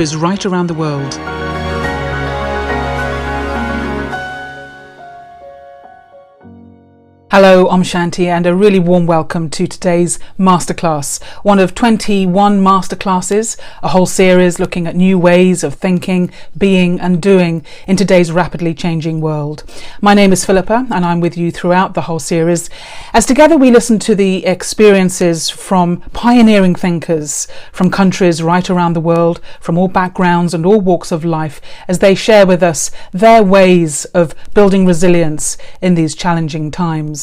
is right around the world. Hello, I'm Shanti and a really warm welcome to today's masterclass, one of 21 masterclasses, a whole series looking at new ways of thinking, being and doing in today's rapidly changing world. My name is Philippa and I'm with you throughout the whole series as together we listen to the experiences from pioneering thinkers from countries right around the world, from all backgrounds and all walks of life, as they share with us their ways of building resilience in these challenging times.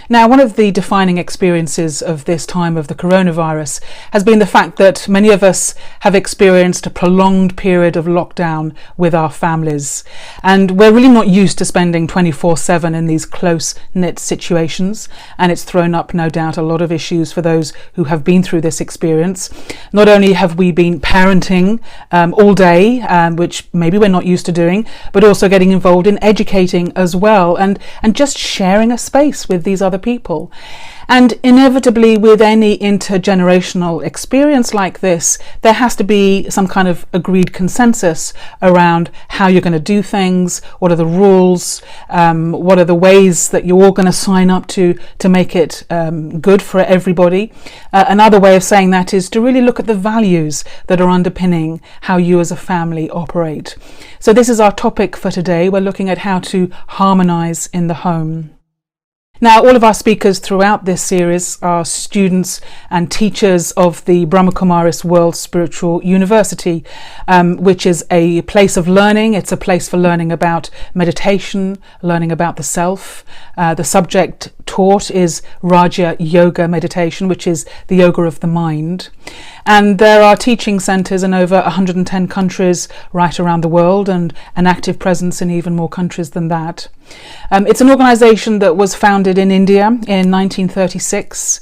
Now, one of the defining experiences of this time of the coronavirus has been the fact that many of us have experienced a prolonged period of lockdown with our families. And we're really not used to spending 24/7 in these close-knit situations. And it's thrown up, no doubt, a lot of issues for those who have been through this experience. Not only have we been parenting all day, which maybe we're not used to doing, but also getting involved in educating as well, and just sharing a space with these other people. And inevitably, with any intergenerational experience like this, there has to be some kind of agreed consensus around how you're going to do things, what are the rules, what are the ways that you're all going to sign up to make it good for everybody. Another way of saying that is to really look at the values that are underpinning how you as a family operate. So this is our topic for today. We're looking at how to harmonize in the home. Now, all of our speakers throughout this series are students and teachers of the Brahma Kumaris World Spiritual University, which is a place of learning. It's a place for learning about meditation, learning about the self. The subject taught is Raja Yoga meditation, which is the yoga of the mind. And there are teaching centres in over 110 countries right around the world, and an active presence in even more countries than that. It's an organisation that was founded in India in 1936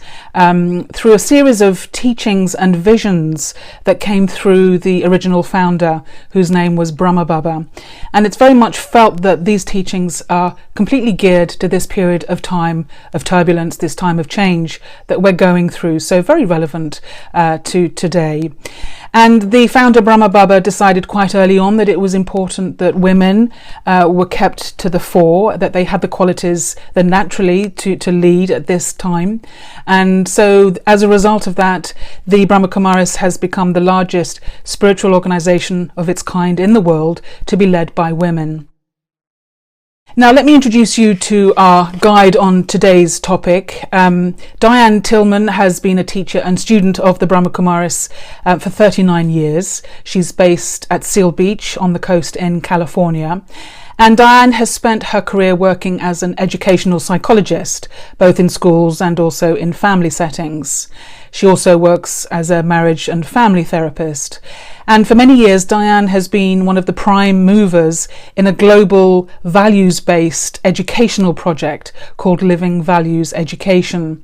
through a series of teachings and visions that came through the original founder, whose name was Brahma Baba. And it's very much felt that these teachings are completely geared to this period of time of turbulence, this time of change that we're going through, so very relevant to today. And the founder Brahma Baba decided quite early on that it was important that women were kept to the fore, that they had the qualities that naturally to lead at this time. And so as a result of that, the Brahma Kumaris has become the largest spiritual organisation of its kind in the world to be led by women. Now, let me introduce you to our guide on today's topic. Diane Tillman has been a teacher and student of the Brahma Kumaris for 39 years. She's based at Seal Beach on the coast in California. And Diane has spent her career working as an educational psychologist, both in schools and also in family settings. She also works as a marriage and family therapist. And for many years, Diane has been one of the prime movers in a global values-based educational project called Living Values Education.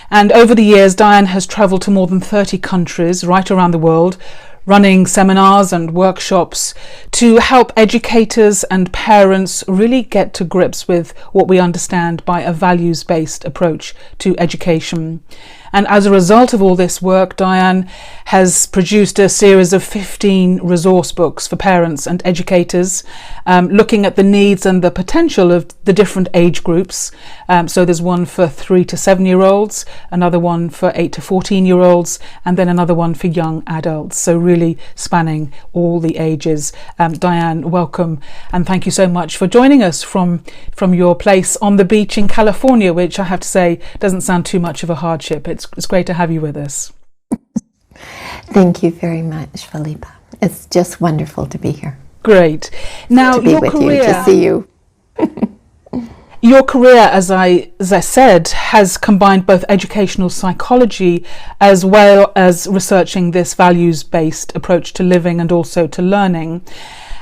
And over the years, Diane has travelled to more than 30 countries right around the world, running seminars and workshops to help educators and parents really get to grips with what we understand by a values-based approach to education. And as a result of all this work, Diane has produced a series of 15 resource books for parents and educators, looking at the needs and the potential of the different age groups. So there's one for 3 to 7-year-olds, another one for 8 to 14-year-olds, and then another one for young adults. So really spanning all the ages. Diane, welcome, and thank you so much for joining us from your place on the beach in California, which I have to say doesn't sound too much of a hardship. It's great to have you with us. Thank you very much, Philippa. It's just wonderful to be here. Great. Now, to be your with career, you, to see you. Your career, as I said, has combined both educational psychology as well as researching this values-based approach to living and also to learning.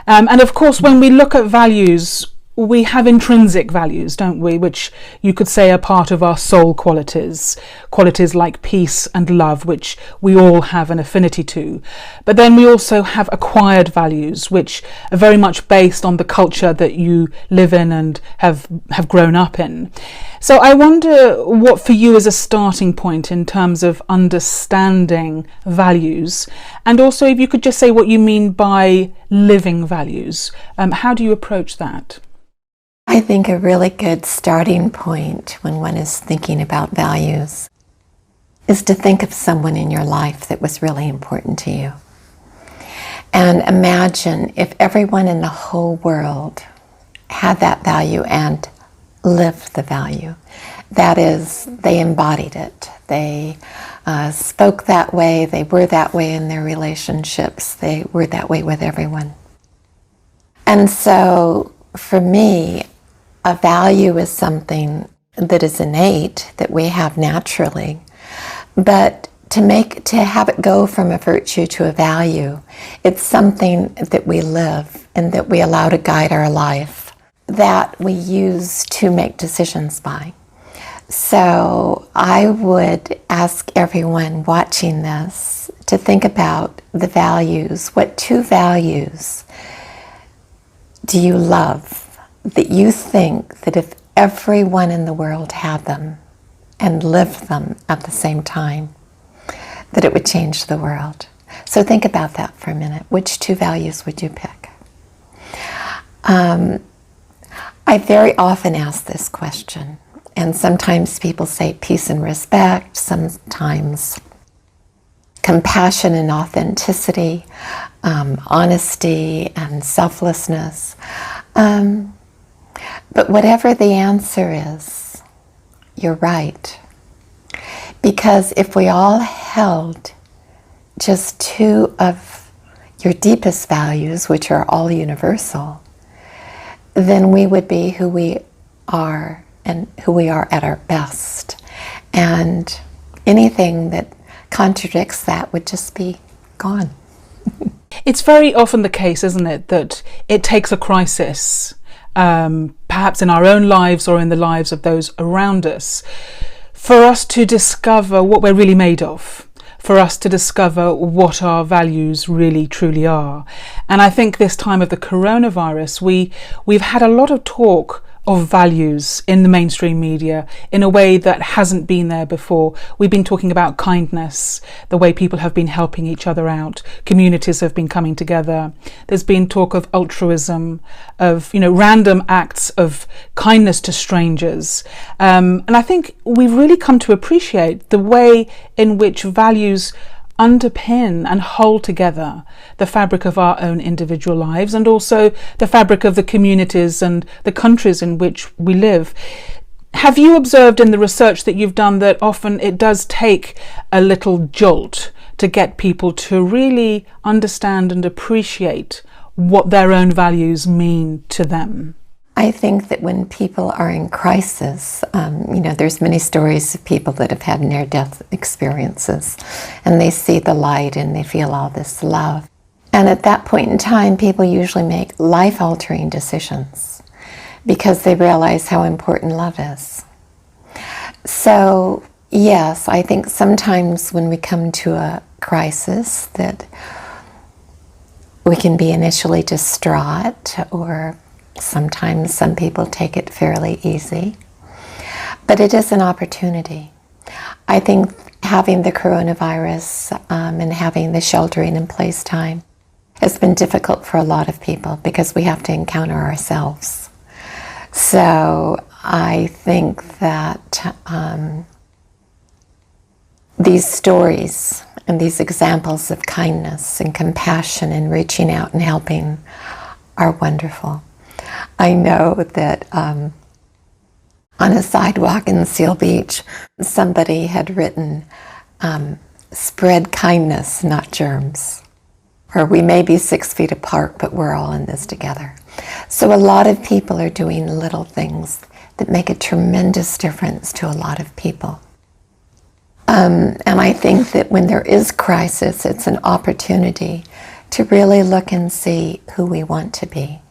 And of course, when we look at values, we have intrinsic values, don't we, which you could say are part of our soul qualities like peace and love, which we all have an affinity to. But then we also have acquired values, which are very much based on the culture that you live in and have grown up in. So I wonder what for you is a starting point in terms of understanding values, and also if you could just say what you mean by living values. How do you approach that? I think a really good starting point when one is thinking about values is to think of someone in your life that was really important to you. And imagine if everyone in the whole world had that value and lived the value. That is, they embodied it. They spoke that way. They were that way in their relationships. They were that way with everyone. And so for me, a value is something that is innate, that we have naturally, but to have it go from a virtue to a value, it's something that we live and that we allow to guide our life, that we use to make decisions by. So I would ask everyone watching this to think about the values. What two values do you love that you think that if everyone in the world had them and lived them at the same time, that it would change the world? So think about that for a minute. Which two values would you pick? I very often ask this question, and sometimes people say peace and respect, sometimes compassion and authenticity, honesty and selflessness. But whatever the answer is, you're right. Because if we all held just two of your deepest values, which are all universal, then we would be who we are and who we are at our best. And anything that contradicts that would just be gone. It's very often the case, isn't it, that it takes a crisis, perhaps in our own lives or in the lives of those around us, for us to discover what we're really made of, for us to discover what our values really truly are. And I think this time of the coronavirus, we've had a lot of talk of values in the mainstream media in a way that hasn't been there before. We've been talking about kindness, the way people have been helping each other out, communities have been coming together. There's been talk of altruism, of random acts of kindness to strangers. And I think we've really come to appreciate the way in which values underpin and hold together the fabric of our own individual lives, and also the fabric of the communities and the countries in which we live. Have you observed in the research that you've done that often it does take a little jolt to get people to really understand and appreciate what their own values mean to them? I think that when people are in crisis, there's many stories of people that have had near-death experiences, and they see the light and they feel all this love. And at that point in time, people usually make life-altering decisions because they realize how important love is. So, yes, I think sometimes when we come to a crisis that we can be initially distraught, or sometimes some people take it fairly easy, but it is an opportunity. I think having the coronavirus and having the sheltering in place time has been difficult for a lot of people because we have to encounter ourselves. So I think that these stories and these examples of kindness and compassion and reaching out and helping are wonderful. I know that on a sidewalk in Seal Beach, somebody had written, spread kindness, not germs. Or we may be 6 feet apart, but we're all in this together. So a lot of people are doing little things that make a tremendous difference to a lot of people. And I think that when there is crisis, it's an opportunity to really look and see who we want to be.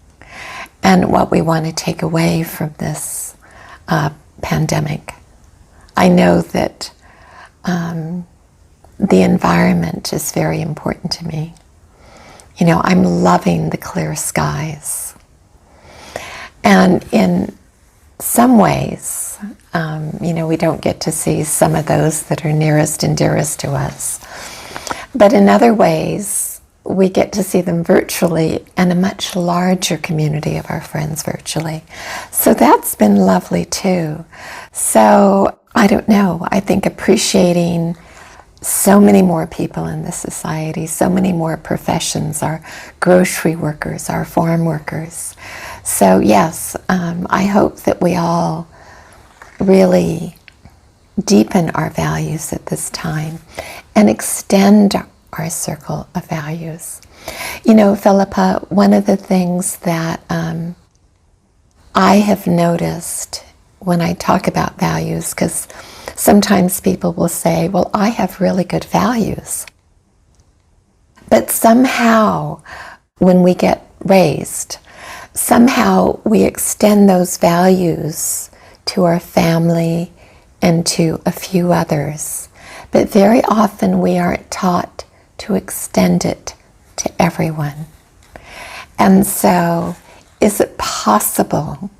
and what we want to take away from this pandemic. I know that the environment is very important to me. You know, I'm loving the clear skies. And in some ways, you know, we don't get to see some of those that are nearest and dearest to us. But in other ways, we get to see them virtually and a much larger community of our friends virtually. So that's been lovely too. So I don't know, I think appreciating so many more people in this society, so many more professions, our grocery workers, our farm workers. So yes, I hope that we all really deepen our values at this time and extend our circle of values. You know, Philippa, one of the things that I have noticed when I talk about values, because sometimes people will say, well, I have really good values. But somehow, when we get raised, somehow we extend those values to our family and to a few others. But very often we aren't taught to extend it to everyone. And so, is it possible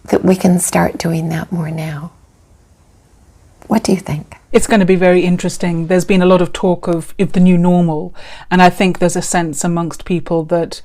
that we can start doing that more now? What do you think? It's going to be very interesting. There's been a lot of talk of the new normal, and I think there's a sense amongst people that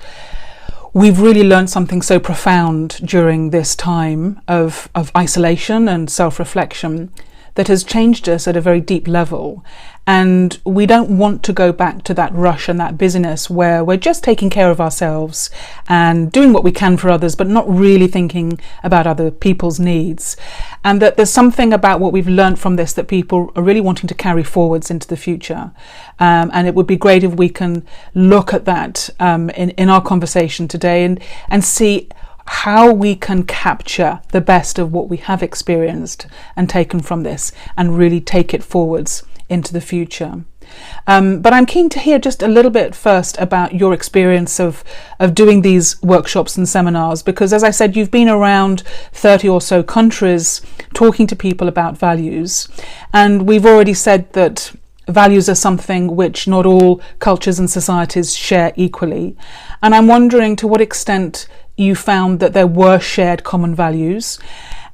we've really learned something so profound during this time of isolation and self-reflection that has changed us at a very deep level. And we don't want to go back to that rush and that busyness where we're just taking care of ourselves and doing what we can for others, but not really thinking about other people's needs. And that there's something about what we've learned from this that people are really wanting to carry forwards into the future. And it would be great if we can look at that in our conversation today and see how we can capture the best of what we have experienced and taken from this and really take it forwards into the future. But I'm keen to hear just a little bit first about your experience of doing these workshops and seminars, because as I said, you've been around 30 or so countries talking to people about values, and we've already said that values are something which not all cultures and societies share equally. And I'm wondering to what extent you found that there were shared common values,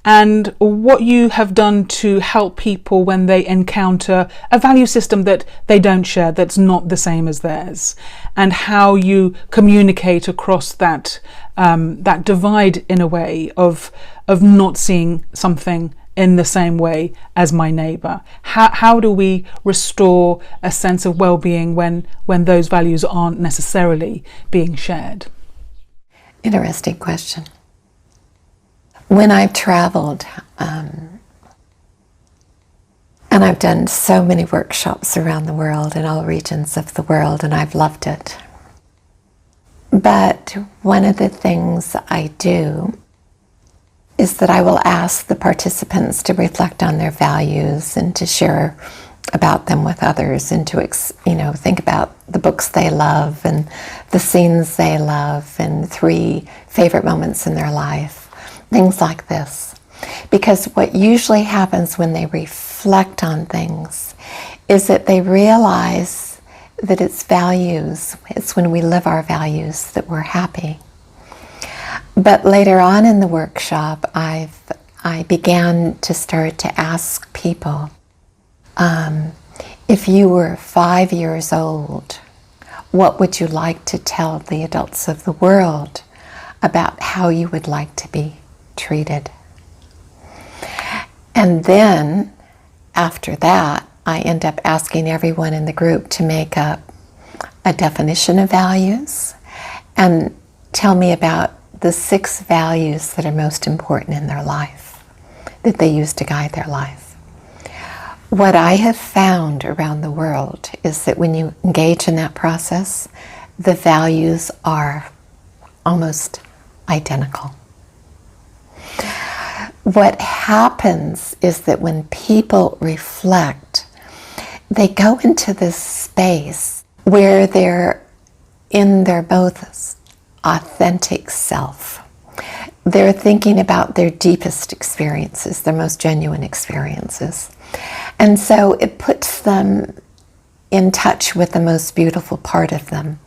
and what you have done to help people when they encounter a value system that they don't share, that's not the same as theirs, and how you communicate across that that divide in a way of not seeing something in the same way as my neighbour. How do we restore a sense of well-being when those values aren't necessarily being shared? Interesting question. When I've traveled, and I've done so many workshops around the world, in all regions of the world, and I've loved it. But one of the things I do is that I will ask the participants to reflect on their values and to share about them with others, and to think about the books they love and the scenes they love and 3 favorite moments in their life, things like this. Because what usually happens when they reflect on things is that they realize that it's values, it's when we live our values that we're happy. But later on in the workshop, I began to start to ask people, if you were 5 years old, what would you like to tell the adults of the world about how you would like to be treated? And then, after that, I end up asking everyone in the group to make up a definition of values and tell me about the 6 values that are most important in their life, that they use to guide their life. What I have found around the world is that when you engage in that process, the values are almost identical. What happens is that when people reflect, they go into this space where they're in their both authentic self. they're thinking about their deepest experiences, their most genuine experiences. And so it puts them in touch with the most beautiful part of them.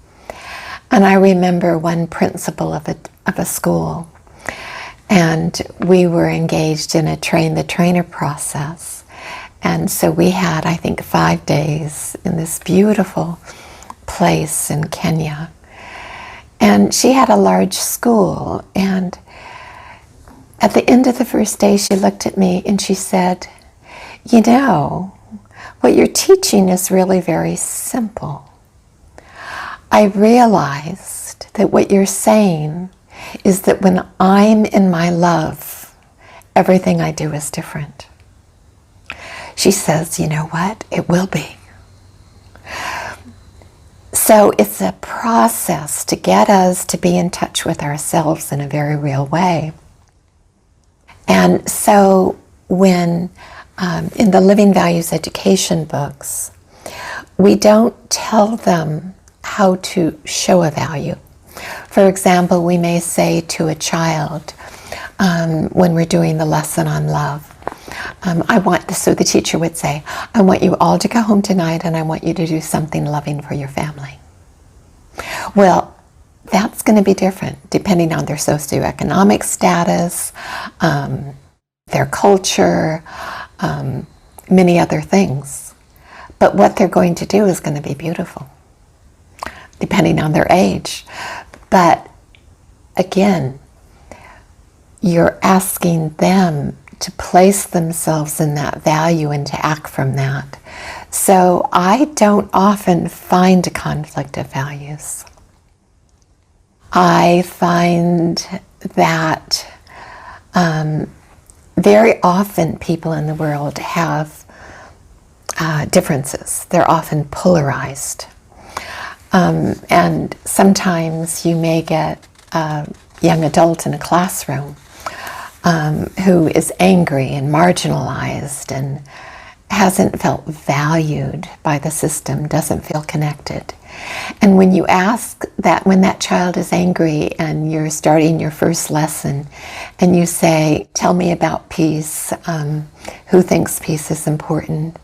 And I remember one principal of a school, and we were engaged in a train-the-trainer process. And so we had, I think, 5 days in this beautiful place in Kenya. And she had a large school, and at the end of the first day, she looked at me and she said, "You know, what you're teaching is really very simple. I realized that what you're saying is that when I'm in my love, everything I do is different." She says, "You know what? It will be." So it's a process to get us to be in touch with ourselves in a very real way. And so when in the Living Values education books, we don't tell them how to show a value. For example, we may say to a child when we're doing the lesson on love, so the teacher would say, "I want you all to go home tonight and I want you to do something loving for your family." Well, that's going to be different depending on their socioeconomic status, their culture, many other things. But what they're going to do is going to be beautiful, depending on their age. But again, you're asking them to place themselves in that value and to act from that. So I don't often find a conflict of values. I find that very often people in the world have differences. They're often polarized. And sometimes you may get a young adult in a classroom who is angry and marginalized and hasn't felt valued by the system, doesn't feel connected. And when you ask that, when that child is angry and you're starting your first lesson and you say, "Tell me about peace, who thinks peace is important?"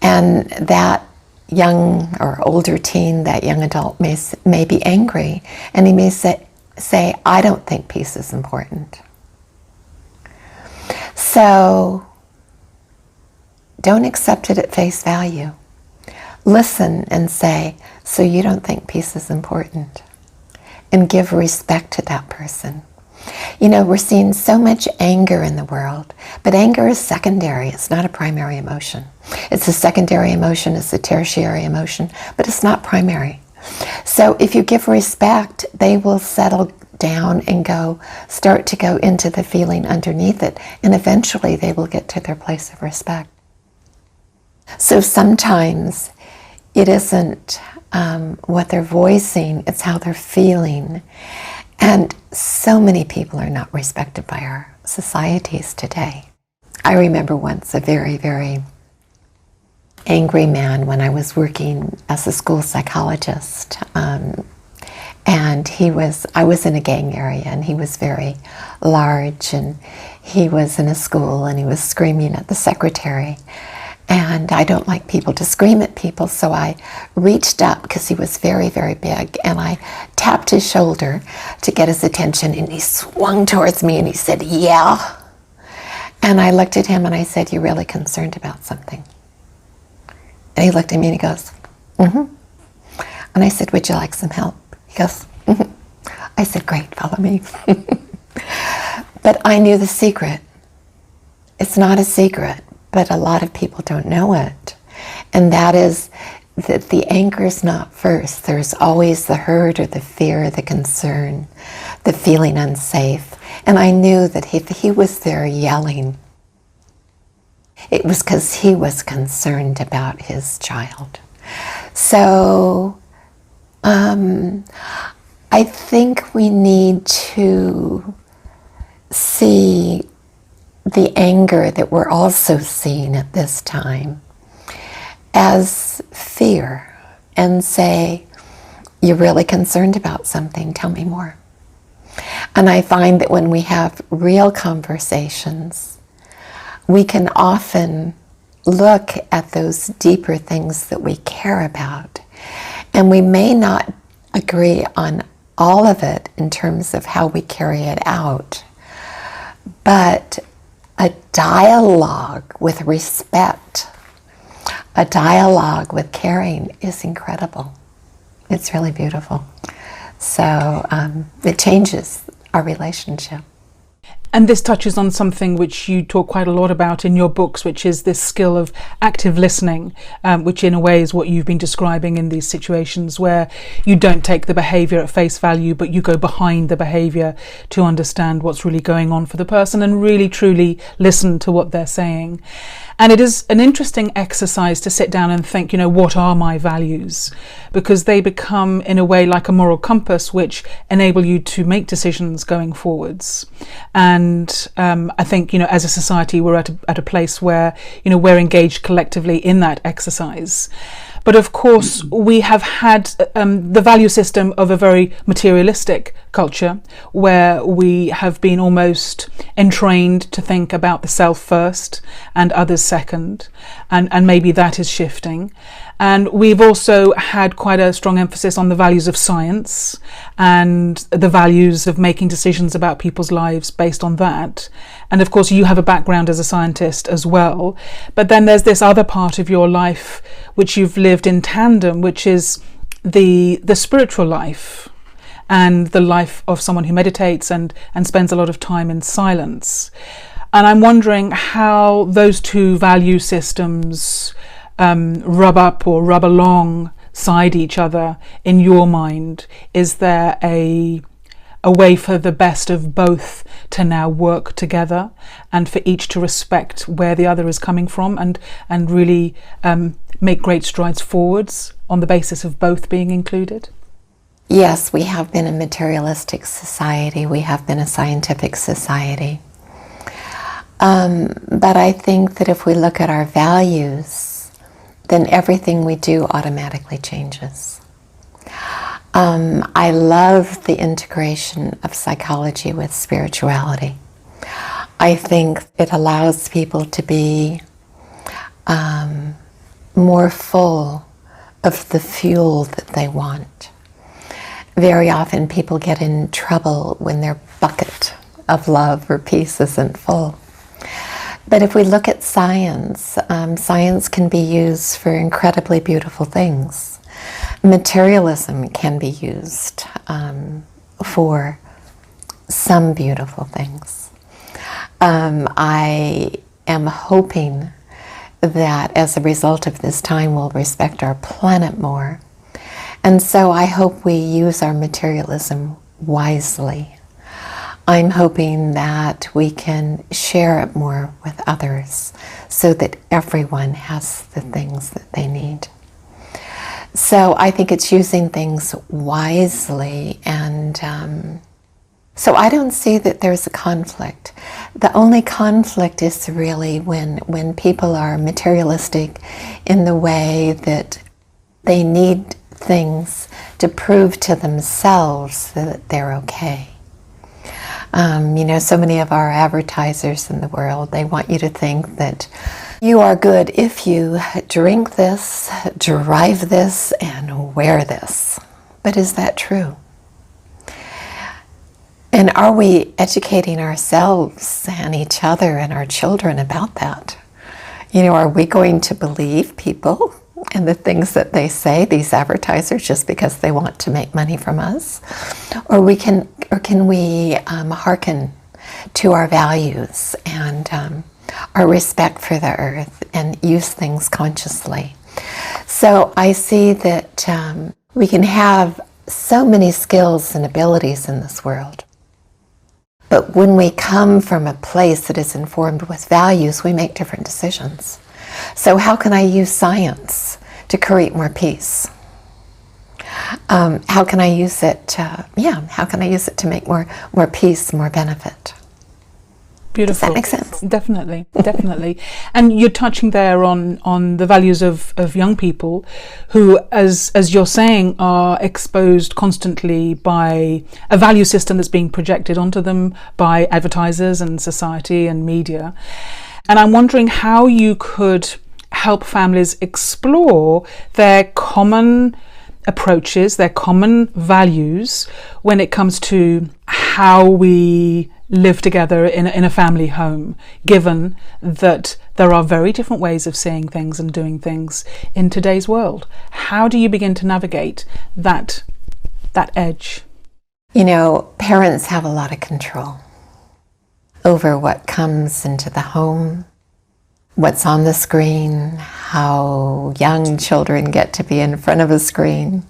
And that young or older teen, that young adult may be angry, and he may say, "I don't think peace is important." So don't accept it at face value. Listen and say, "So you don't think peace is important?" And give respect to that person. You know, we're seeing so much anger in the world, but anger is secondary. It's not a primary emotion. It's a secondary emotion, it's a tertiary emotion, but it's not primary. So if you give respect, they will settle down and start to go into the feeling underneath it, and eventually they will get to their place of respect. So sometimes it isn't what they're voicing, it's how they're feeling. And so many people are not respected by our societies today. I remember once a very, very angry man when I was working as a school psychologist. And I was in a gang area, and he was very large, and he was in a school, and he was screaming at the secretary. And I don't like people to scream at people, so I reached up, because he was very, very big, and I tapped his shoulder to get his attention, and he swung towards me and he said, "Yeah." And I looked at him and I said, "You're really concerned about something?" And he looked at me and he goes, "Mm-hmm." And I said, "Would you like some help?" He goes, "Mm-hmm." I said, "Great, follow me." But I knew the secret. It's not a secret, but a lot of people don't know it. And that is that the anger is not first. There's always the hurt or the fear, the concern, the feeling unsafe. And I knew that if he was there yelling, it was because he was concerned about his child. So I think we need to see the anger that we're also seeing at this time as fear and say, "You're really concerned about something, tell me more." And I find that when we have real conversations, we can often look at those deeper things that we care about. And we may not agree on all of it in terms of how we carry it out, but a dialogue with respect, a dialogue with caring is incredible. It's really beautiful. So it changes our relationship. And this touches on something which you talk quite a lot about in your books, which is this skill of active listening, which in a way is what you've been describing in these situations where you don't take the behaviour at face value, but you go behind the behaviour to understand what's really going on for the person and really truly listen to what they're saying. And it is an interesting exercise to sit down and think, what are my values? Because they become, in a way, like a moral compass, which enable you to make decisions going forwards. And I think, as a society, we're at a place where, we're engaged collectively in that exercise. But of course, we have had the value system of a very materialistic culture where we have been almost entrained to think about the self first and others second. And maybe that is shifting. And we've also had quite a strong emphasis on the values of science and the values of making decisions about people's lives based on that. And of course, you have a background as a scientist as well. But then there's this other part of your life which you've lived in tandem, which is the spiritual life and the life of someone who meditates and spends a lot of time in silence. And I'm wondering how those two value systems rub up or rub alongside each other in your mind. Is there a way for the best of both to now work together and for each to respect where the other is coming from and really make great strides forwards on the basis of both being included? Yes, we have been a materialistic society. We have been a scientific society. But I think that if we look at our values, then everything we do automatically changes. I love the integration of psychology with spirituality. I think it allows people to be more full of the fuel that they want. Very often people get in trouble when their bucket of love or peace isn't full. But if we look at science, science can be used for incredibly beautiful things. Materialism can be used for some beautiful things. I am hoping that as a result of this time, we'll respect our planet more. And so I hope we use our materialism wisely. I'm hoping that we can share it more with others so that everyone has the things that they need. So I think it's using things wisely, and so I don't see that there's a conflict. The only conflict is really when people are materialistic in the way that they need things to prove to themselves that they're okay. So many of our advertisers in the world, they want you to think that you are good if you drink this, drive this, and wear this. But is that true? And are we educating ourselves and each other and our children about that? Are we going to believe people and the things that they say, these advertisers, just because they want to make money from us? Or can we hearken to our values and our respect for the earth and use things consciously? So I see that we can have so many skills and abilities in this world. But when we come from a place that is informed with values, we make different decisions. So how can I use science to create more peace? How can I use it to make more peace, more benefit? Beautiful. Does that make sense? Definitely, definitely. And you're touching there on the values of young people who, as you're saying, are exposed constantly by a value system that's being projected onto them by advertisers and society and media. And I'm wondering how you could help families explore their common approaches, their common values when it comes to how we live together in a family home, given that there are very different ways of seeing things and doing things in today's world. How do you begin to navigate that edge? You know, parents have a lot of control over what comes into the home, what's on the screen, how young children get to be in front of a screen.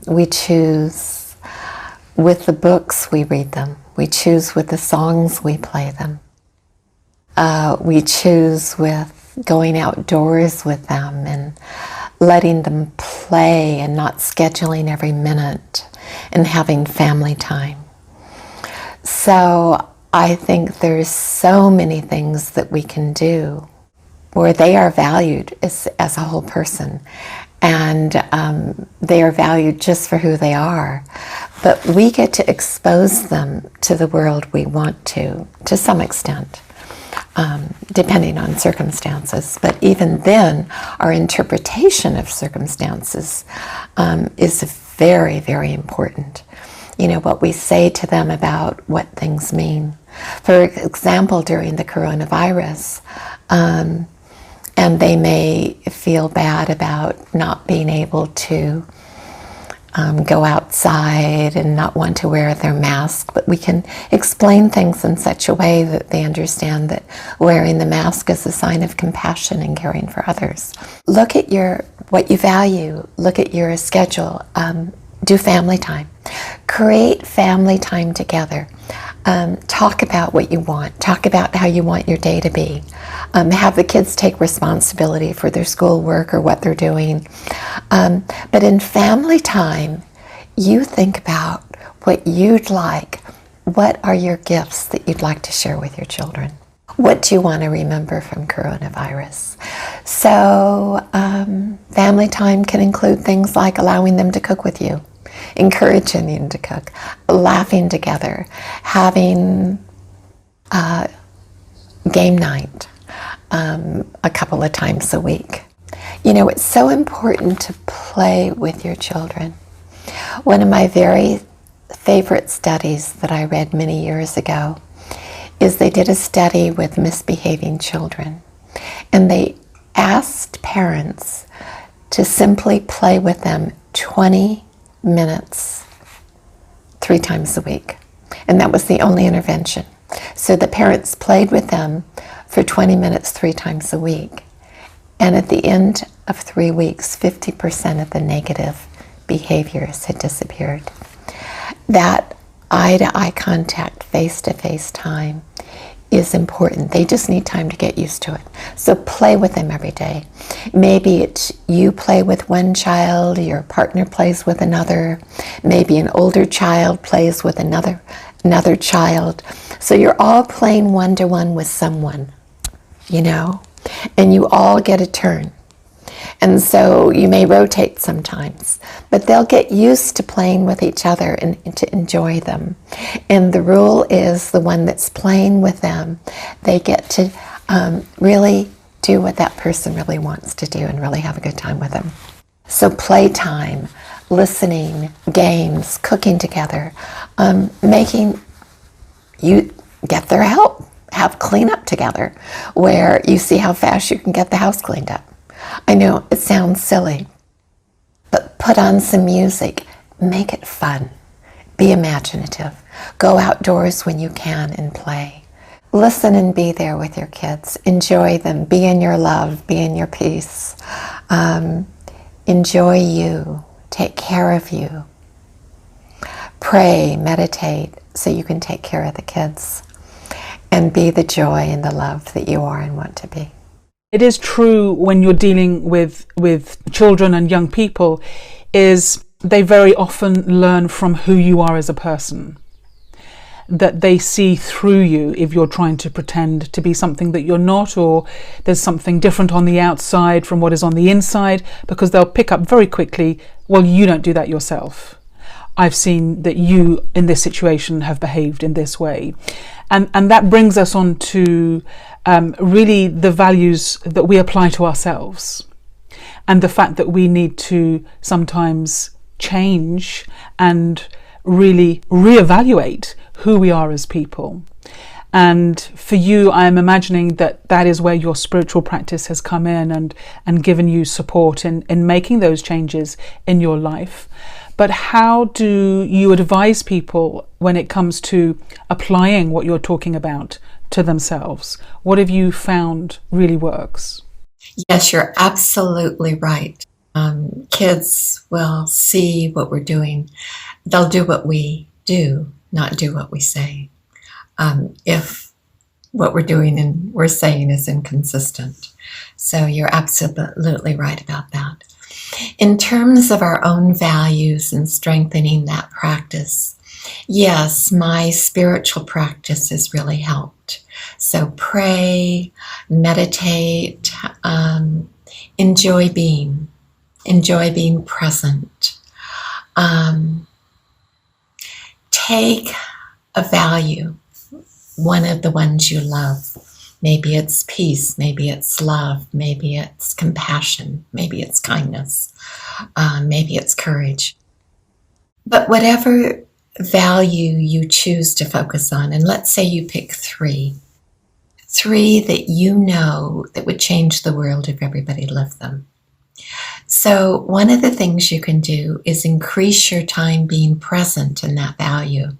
We choose with the books we read them. We choose with the songs we play them. We choose with going outdoors with them and letting them play and not scheduling every minute and having family time. So I think there's so many things that we can do where they are valued as a whole person, and they are valued just for who they are. But we get to expose them to the world we want to some extent, depending on circumstances. But even then, our interpretation of circumstances is very, very important. You know, what we say to them about what things mean. For example, during the coronavirus, and they may feel bad about not being able to go outside and not want to wear their mask, but we can explain things in such a way that they understand that wearing the mask is a sign of compassion and caring for others. Look at what you value, look at your schedule, do family time. Create family time together. Talk about what you want. Talk about how you want your day to be. Have the kids take responsibility for their schoolwork or what they're doing. But in family time, you think about what you'd like. What are your gifts that you'd like to share with your children? What do you want to remember from coronavirus? So family time can include things like allowing them to cook with you, encouraging them to cook, laughing together, having game night a couple of times a week. You know, it's so important to play with your children. One of my very favorite studies that I read many years ago is they did a study with misbehaving children, and they asked parents to simply play with them 20 minutes 3 times a week, and that was the only intervention. So the parents played with them for 20 minutes 3 times a week, and at the end of 3 weeks 50% of the negative behaviors had disappeared. That eye-to-eye contact, face-to-face time is important. They just need time to get used to it. So play with them every day. Maybe it's you play with one child, your partner plays with another, maybe an older child plays with another child. So you're all playing one-to-one with someone, you know, and you all get a turn. And so you may rotate sometimes, but they'll get used to playing with each other and to enjoy them. And the rule is the one that's playing with them, they get to really do what that person really wants to do and really have a good time with them. So playtime, listening, games, cooking together, making you get their help, have cleanup together, where you see how fast you can get the house cleaned up. I know it sounds silly, but put on some music, make it fun, be imaginative, go outdoors when you can and play. Listen and be there with your kids, enjoy them, be in your love, be in your peace. Enjoy you, take care of you. Pray, meditate, so you can take care of the kids and be the joy and the love that you are and want to be. It is true when you're dealing with children and young people, is they very often learn from who you are as a person. that they see through you if you're trying to pretend to be something that you're not, or there's something different on the outside from what is on the inside, because they'll pick up very quickly, well, you don't do that yourself. I've seen that you in this situation have behaved in this way. And that brings us on to really the values that we apply to ourselves, and the fact that we need to sometimes change and really reevaluate who we are as people. And for you, I am imagining that that is where your spiritual practice has come in and given you support in making those changes in your life. But how do you advise people when it comes to applying what you're talking about to themselves? What have you found really works? Yes, you're absolutely right. Kids will see what we're doing. They'll do what we do, not do what we say. If what we're doing and we're saying is inconsistent. So you're absolutely right about that. In terms of our own values and strengthening that practice, yes, my spiritual practice has really helped. So pray, meditate, enjoy being present. Take a value, one of the ones you love. Maybe it's peace, maybe it's love, maybe it's compassion, maybe it's kindness, maybe it's courage. But whatever value you choose to focus on, and let's say you pick three that you know that would change the world if everybody lived them. So one of the things you can do is increase your time being present in that value.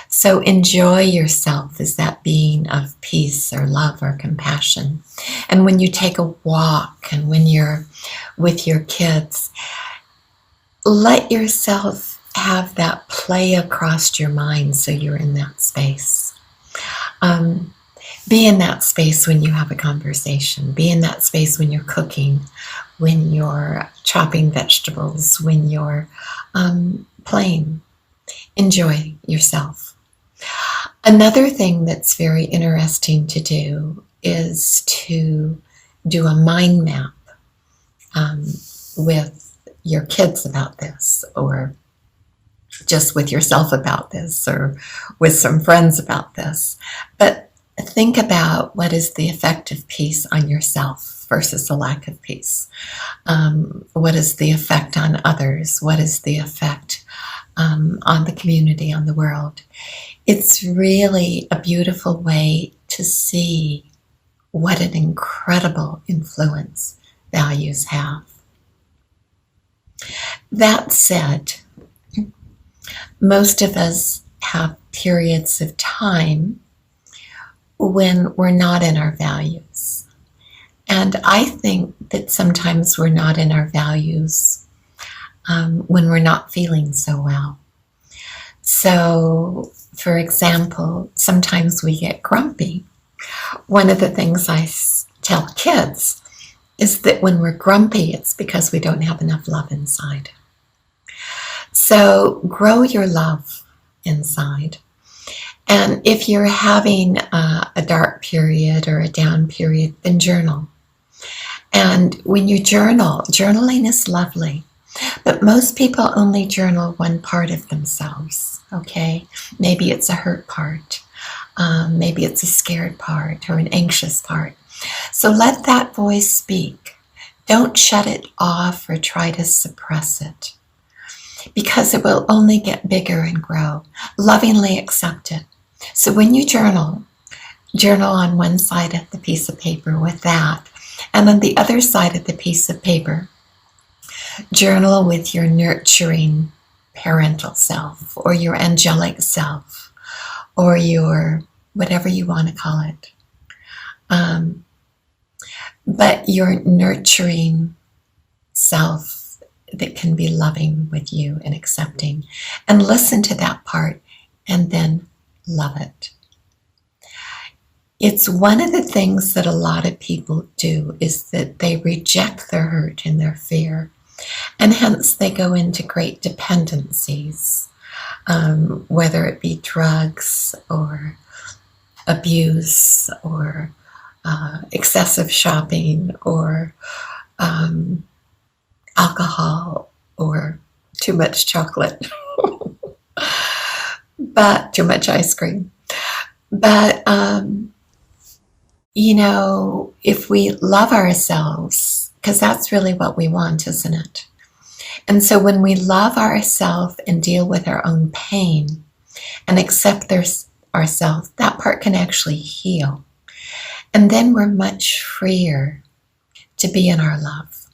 So enjoy yourself as that being of peace or love or compassion. And when you take a walk and when you're with your kids, let yourself have that play across your mind so you're in that space. Be in that space when you have a conversation. Be in that space when you're cooking, when you're chopping vegetables, when you're playing. Enjoy yourself. Another thing that's very interesting to do is to do a mind map with your kids about this, or just with yourself about this, or with some friends about this. But think about what is the effect of peace on yourself versus the lack of peace. What is the effect on others? What is the effect on the community, on the world? It's really a beautiful way to see what an incredible influence values have. That said, most of us have periods of time when we're not in our values. And I think that sometimes we're not in our values when we're not feeling so well. So, for example, sometimes we get grumpy. One of the things I tell kids is that when we're grumpy, it's because we don't have enough love inside. So grow your love inside. And if you're having a dark period or a down period, then journal. And when you journal, journaling is lovely. But most people only journal one part of themselves, okay? Maybe it's a hurt part. Maybe it's a scared part or an anxious part. So let that voice speak. Don't shut it off or try to suppress it, because it will only get bigger and grow. Lovingly accept it. So when you journal on one side of the piece of paper with that, and on the other side of the piece of paper, journal with your nurturing parental self, or your angelic self, or your whatever you want to call it. But your nurturing self that can be loving with you and accepting. And listen to that part and then love it. It's one of the things that a lot of people do, is that they reject their hurt and their fear. And hence they go into great dependencies. whether it be drugs or abuse or excessive shopping or alcohol or too much chocolate, but too much ice cream. But, if we love ourselves, because that's really what we want, isn't it? And so when we love ourselves and deal with our own pain and accept ourselves, that part can actually heal. And then we're much freer to be in our love.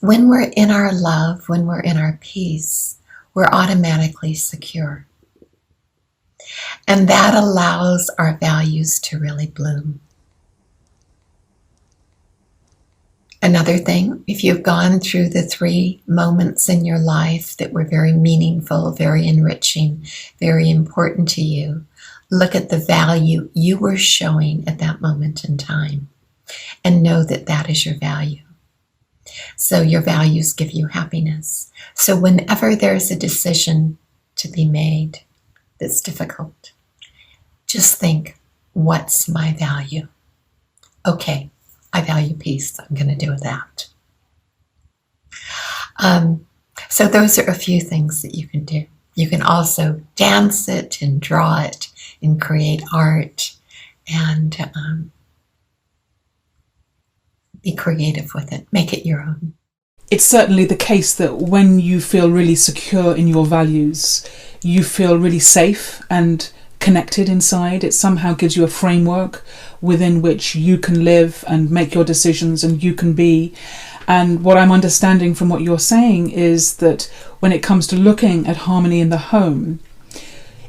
When we're in our love, when we're in our peace, we're automatically secure. And that allows our values to really bloom. Another thing, if you've gone through the 3 moments in your life that were very meaningful, very enriching, very important to you, look at the value you were showing at that moment in time and know that that is your value. So your values give you happiness. So whenever there's a decision to be made that's difficult, just think, what's my value? Okay, I value peace. I'm going to do that. So those are a few things that you can do. You can also dance it and draw it and create art and be creative with it. Make it your own. It's certainly the case that when you feel really secure in your values, you feel really safe and connected inside. It somehow gives you a framework within which you can live and make your decisions and you can be. And what I'm understanding from what you're saying is that when it comes to looking at harmony in the home,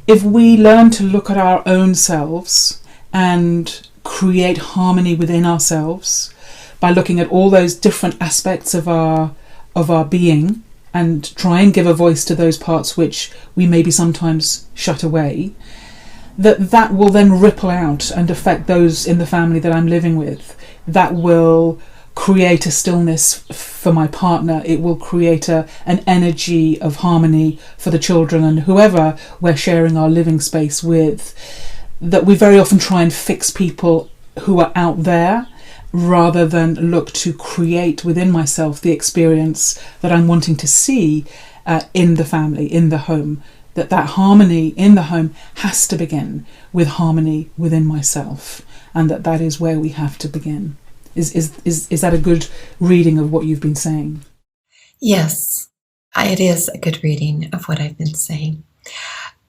if we learn to look at our own selves and create harmony within ourselves by looking at all those different aspects of our being and try and give a voice to those parts which we maybe sometimes shut away, that will then ripple out and affect those in the family that I'm living with. That will create a stillness for my partner. It will create an energy of harmony for the children and whoever we're sharing our living space with. That we very often try and fix people who are out there rather than look to create within myself the experience that I'm wanting to see in the family, in the home. That harmony in the home has to begin with harmony within myself, and that is where we have to begin. Is that a good reading of what you've been saying? Yes, it is a good reading of what I've been saying.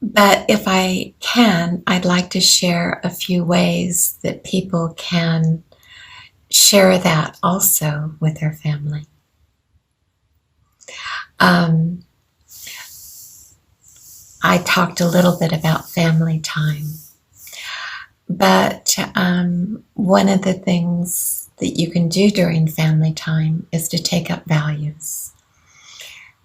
But if I can, I'd like to share a few ways that people can share that also with their family. I talked a little bit about family time, but one of the things that you can do during family time is to take up values.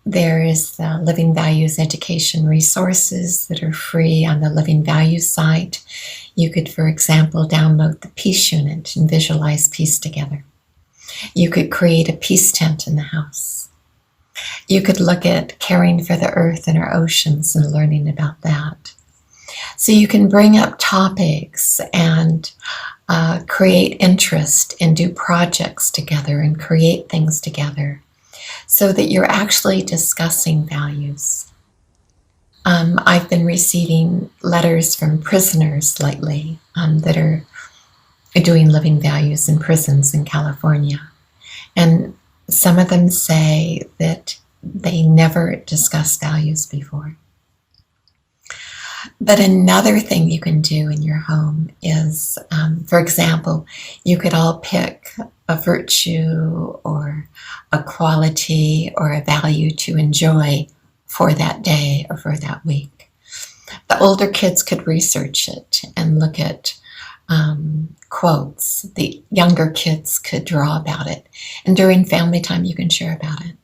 There is the Living Values education resources that are free on the Living Values site. You could, for example, download the Peace Unit and visualize peace together. You could create a peace tent in the house. You could look at caring for the earth and our oceans and learning about that. So you can bring up topics and create interest and do projects together and create things together so that you're actually discussing values. I've been receiving letters from prisoners lately that are doing living values in prisons in California. And some of them say that they never discussed values before. But another thing you can do in your home is, for example, you could all pick a virtue or a quality or a value to enjoy for that day or for that week. The older kids could research it and look at quotes. The younger kids could draw about it. And during family time, you can share about it.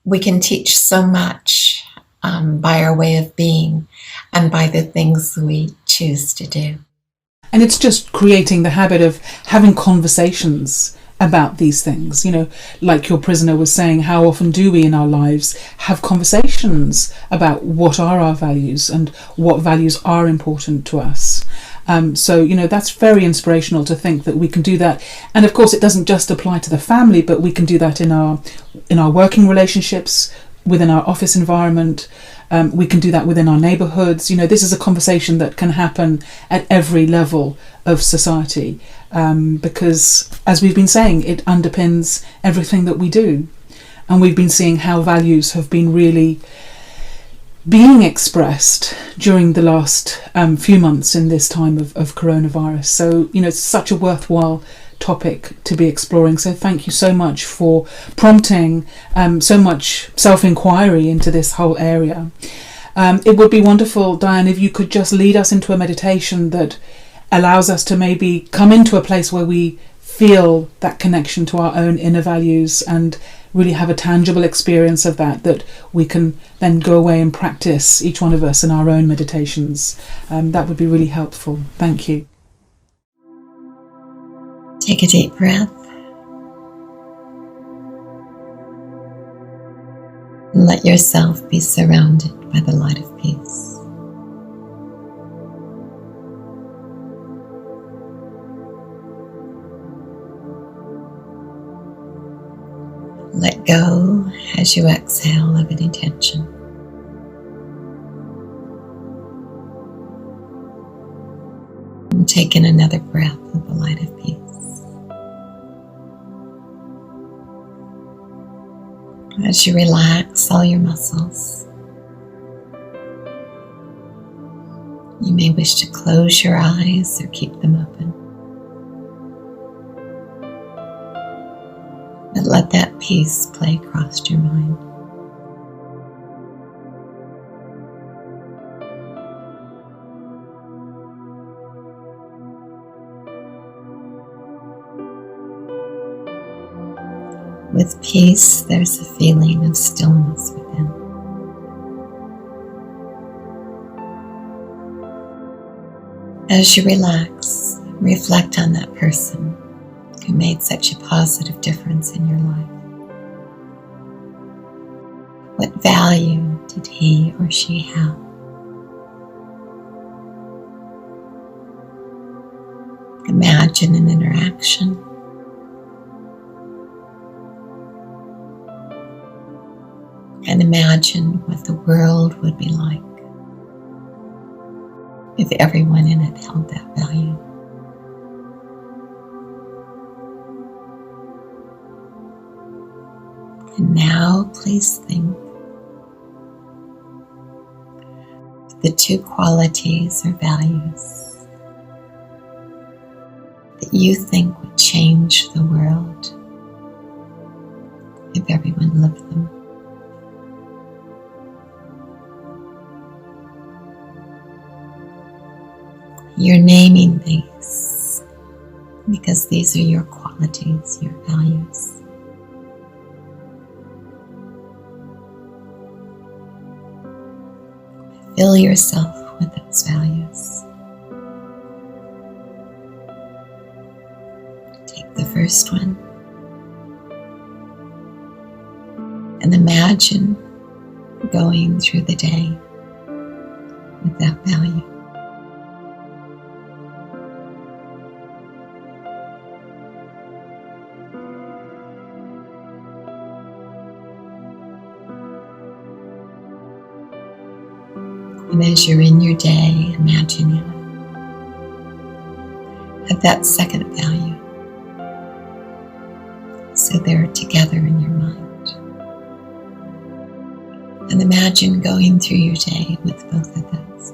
We can teach so much by our way of being and by the things we choose to do. And it's just creating the habit of having conversations about these things. Like your prisoner was saying, how often do we in our lives have conversations about what are our values and what values are important to us? So that's very inspirational to think that we can do that. And of course it doesn't just apply to the family, but we can do that in our working relationships, within our office environment. We can do that within our neighbourhoods. This is a conversation that can happen at every level of society, because, as we've been saying, it underpins everything that we do. And we've been seeing how values have been really being expressed during the last few months in this time of coronavirus. So, it's such a worthwhile topic to be exploring. So thank you so much for prompting so much self-inquiry into this whole area. It would be wonderful, Diane, if you could just lead us into a meditation that allows us to maybe come into a place where we feel that connection to our own inner values and really have a tangible experience of that we can then go away and practice, each one of us, in our own meditations. That would be really helpful. Thank you. Take a deep breath and let yourself be surrounded by the light of peace. Let go as you exhale of any tension. And take in another breath of the light of peace. As you relax all your muscles, you may wish to close your eyes or keep them open. But let that peace play across your mind. With peace, there's a feeling of stillness within. As you relax, reflect on that person who made such a positive difference in your life. What value did he or she have? Imagine an interaction. And imagine what the world would be like if everyone in it held that value. And now please think of the two qualities or values that you think would change the world if everyone lived them. You're naming these because these are your qualities, your values. Fill yourself with those values. Take the first one and imagine going through the day with that value. And as you're in your day, imagine you have that second value. So they're together in your mind. And imagine going through your day with both of those.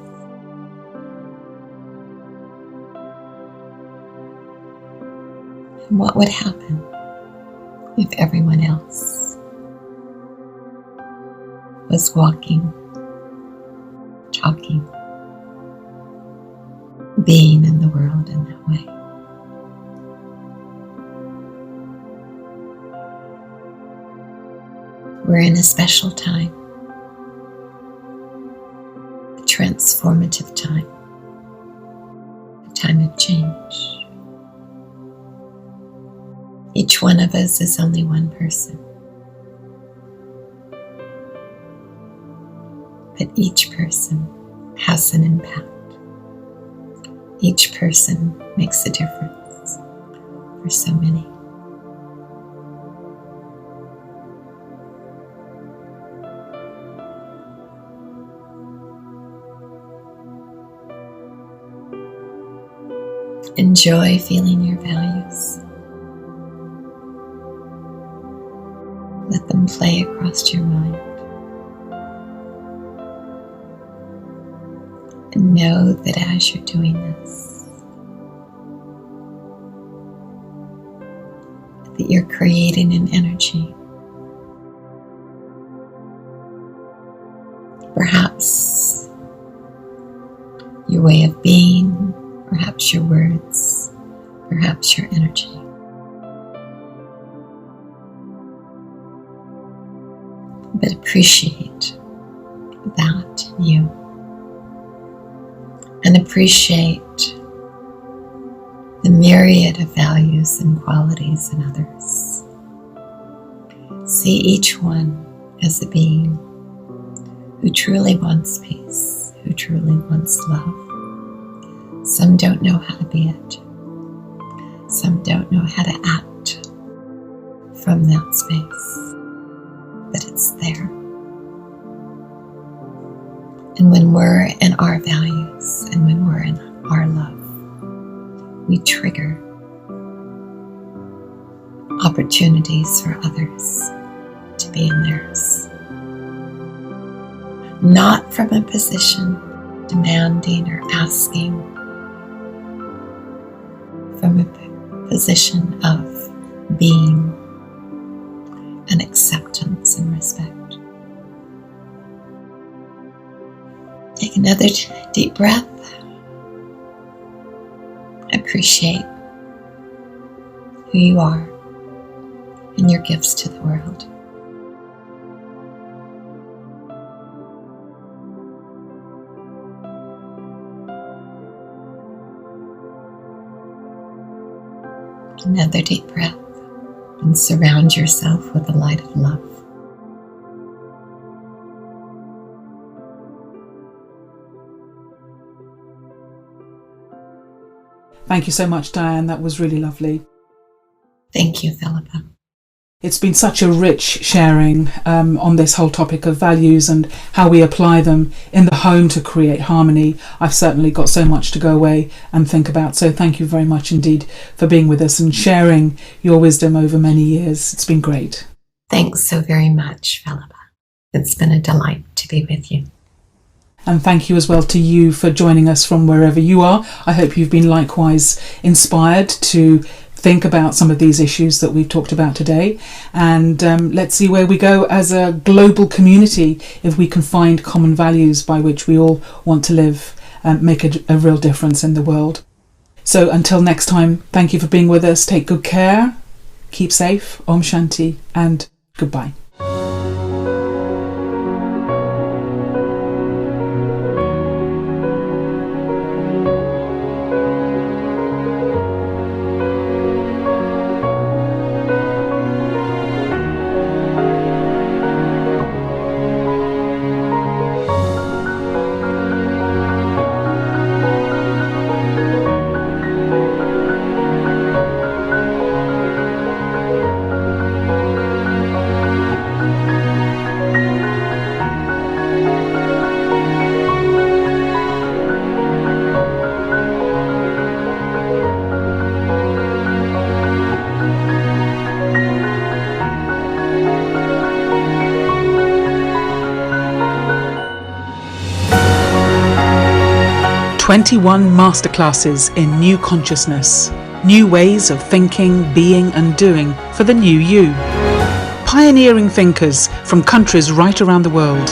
And what would happen if everyone else was walking, talking, being in the world in that way? We're in a special time, a transformative time, a time of change. Each one of us is only one person. But each person has an impact. Each person makes a difference for so many. Enjoy feeling your values. Let them play across your mind. And know that as you're doing this, that you're creating an energy. Perhaps your way of being, perhaps your words, perhaps your energy. But appreciate that in you. And appreciate the myriad of values and qualities in others. See each one as a being who truly wants peace, who truly wants love. Some don't know how to be it. Some don't know how to act from that space, but it's there. And when we're in our values and when we're in our love, we trigger opportunities for others to be in theirs. Not from a position demanding or asking, from a position of being and acceptance and respect. Take another deep breath. Appreciate who you are and your gifts to the world. Another deep breath and surround yourself with the light of love. Thank you so much, Diane. That was really lovely. Thank you, Philippa. It's been such a rich sharing on this whole topic of values and how we apply them in the home to create harmony. I've certainly got so much to go away and think about. So thank you very much indeed for being with us and sharing your wisdom over many years. It's been great. Thanks so very much, Philippa. It's been a delight to be with you. And thank you as well to you for joining us from wherever you are. I hope you've been likewise inspired to think about some of these issues that we've talked about today. And let's see where we go as a global community if we can find common values by which we all want to live and make a real difference in the world. So until next time, thank you for being with us. Take good care, keep safe, Om Shanti, and goodbye. "21 Masterclasses in New Consciousness, New Ways of Thinking, Being and Doing for the New You." Pioneering thinkers from countries right around the world.